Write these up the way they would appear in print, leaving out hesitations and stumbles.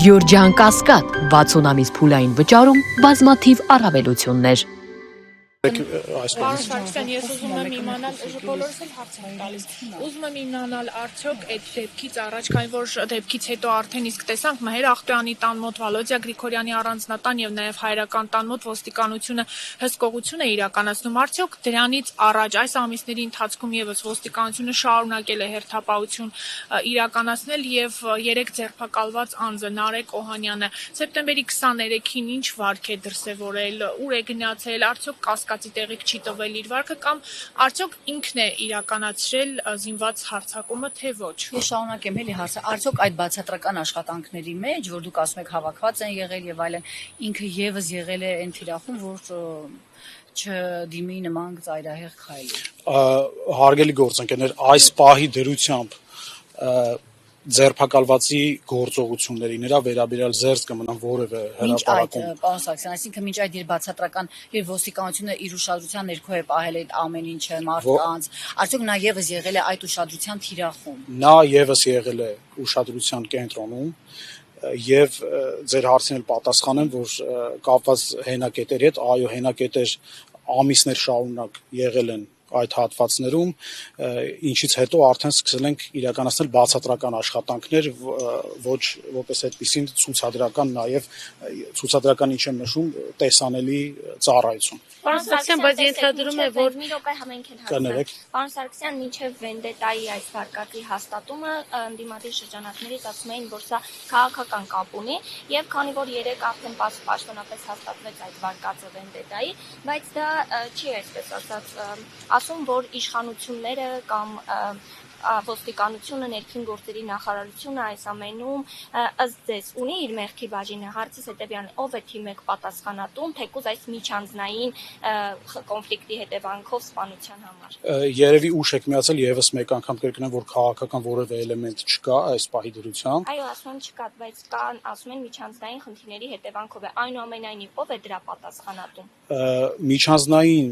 Գյորջյան Կասկադ 60 ամիս փուլային վճարում բազմաթիվ առավելություններ։ Պարոն Սարգսյան, ես ուզում եմ իմանալ, բոլորս էլ հարց են տալիս, ուզում եմ իմանալ արդյոք այդ դեպքից առաջ, քանի որ դեպքից հետո արդեն իսկ տեսանք Մհեր Ախտոյանի տան մոտ, Վալոդիա Գրիգորյանի առանձնատան եւ նաեւ հայրական տան մոտ ոստիկանությունը հսկողություն է իրականացնում, արդյոք դրանից առաջ այս ամիսների ընթացքում եւս ոստիկանությունը շարունակել է հերթապահություն իրականացնել եւ 3 ձերբակալված անձը Նարեկ Օհանյանը սեպտեմբերի 23-ին ինչ վարք է դրսեւորել, ուր է գնացել, արդյոք կասկածի տեղիք չի տվել իր վարքը կամ արդյոք ինքն է իրականացրել զինված հարձակումը, թե ոչ։ Ես շարունակեմ էլի հարցը, արդյոք այդ բացատրական աշխատանքների մեջ, որ դուք ասում եք հավաքված են եղել եւ այլն, ինքը եւս եղել է այն թիրախում, որ չդիմի նման ծայրահեղ քայլի։ Հարգելի գործընկերներ, այս պահի դրությամբ ձերբակալվածի գործողությունների նրա վերաբերյալ զերծ կմնան որևէ հրապարակում։ Պարոն Սարգսյան, այսինքն մինչ այդ բացատրական եւ ոստիկանությունը իր ուշադրության ներքո է պահել այդ ամեն ինչը մարդկանց, արդյոք նա եւս եղել է այդ ուշադրության թիրախում։ Նա եւս եղել է ուշադրության կենտրոնում եւ ձեր հարցին էլ պատասխանեմ, որ կապված հենակետերի հետ, այո, հենակետեր ամիսներ շարունակ եղել են այդ հատվածներում, ինչից հետո արդեն սկսել ենք իրականացնել բացատրական աշխատանքներ, ոչ որպես այդպիսին ցուցադրական, նաև ցուցադրական ինչ եմ նշում, տեսանելի ծառայություն։ Պարոն Սարգսյան, բայց ենթադրում է, որ մի րոպե համենք են հասցնել։ Պարոն Սարգսյան, մինչև վենդետայի այս վարկածի հաստատումը ընդդիմադիր շրջանակներից ասում էին, որ սա քաղաքական կապ ունի, եւ քանի որ 3 արդեն պաշտոնապես հաստատվեց այդ վարկածը վենդետայի, բայց դա չի այսպես ասած ասում, որ իշխանությունները կամ ոստիկանությունը, ներքին գործերի նախարարությունը այս ամենում ըստ ձեզ ունի իր մեղքի բաժինը, հարցս հետևյալն է, ով է թիմեք պատասխանատուն, թեկուզ այս միջանձնային կոնֆլիկտի հետևանքով սպանության համար։ Երևի ուշ եք միացել եւս մեկ անգամ կրկնեմ, որ քաղաքական որևէ էլեմենտ չկա այս պահի դրությամբ։ Այո, ասում եմ չկա, բայց կան, ասում են միջանձնային խնդիրների հետևանքով է, այնուամենայնիվ ով է դրա պատասխանատուն։ Միջանձնային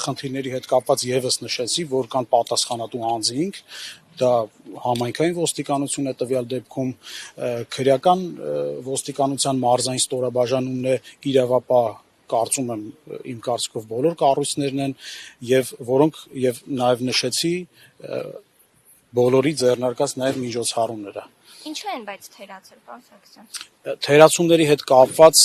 խնդիրների հետ կապված եւս նշեցի, որ կան պատասխանատու անձինք, դա համայնքային ոստիկանություն է տվյալ դեպքում, քրեական ոստիկանության մարզային ստորաբաժանումն է իրավապահ, կարծում եմ իմ կարծիքով բոլոր կառույցներն են եւ որոնք եւ նաեւ նշեցի բոլորի ձեռնարկած նաեւ միջոցառումները։ Ինչու են բայց թերացել, պարոն Սարգսյան։ Թերացումների հետ կապված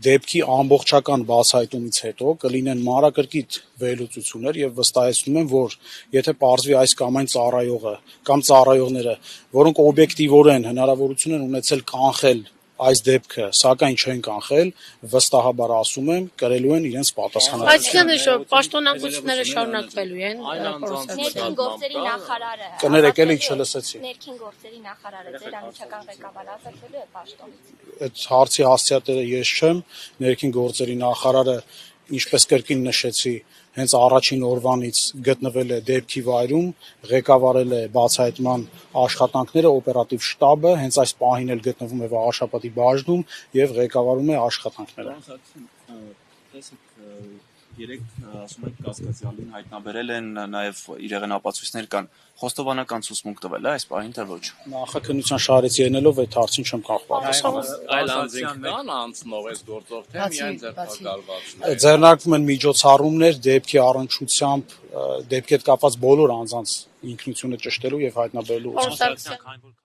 դեպքի ամբողջական բացահայտումից հետո կլինեն մանրակրկիտ վերլուծություններ եւ վստահեցնում եմ, որ եթե պարզվի այս կամ այն ծառայողը կամ ծառայողները, որոնք օբյեկտիվորեն հնարավորություն են ունեցել կանխել այս դեպքը, սակայն չեն կանխել, վստահաբար ասում եմ, կրելու են իրենց պատասխանատվությունը։ Այսինքն պաշտոնանկությունները շարունակվելու են, Ներքին գործերի նախարարը։ Կներեք, էլի չլսեցի։ Ներքին գործերի նախարարը ձեր անմիջական ղեկավարը ազատվելու է պաշտոնից։ Այդ հարցի հասցեատերը ես չեմ, ներքին գործերի նախարարը, ինչպես կրկին նշեցի, հենց առաջին օրվանից գտնվել է դեպքի վայրում, ղեկավարել է բացահայտման աշխատանքները, օպերատիվ շտաբը, հենց այս պահին էլ գտնվում է Վաղաշապատի բաժնում եւ ղեկավարում է աշխատանքները։ Երեք ասում եք կասկածյալին հայտնաբերել են, նաև իր եղենապացույցներ կան, խոստովանական ցուցմունք տվել է այս պահին թե ոչ։ Նախաքննության շարից ելնելով այդ հարցին չեմ կարող պատասխանել։ Այլ անձինք կան անցնող այս գործով թե միայն ձերբակալվածներ։ Ձեռնարկվում են միջոցառումներ դեպքի առնչությամբ, դեպքի հետ կապված բոլոր անձանց ինքնությունը ճշտելու եւ հայտնաբերելու։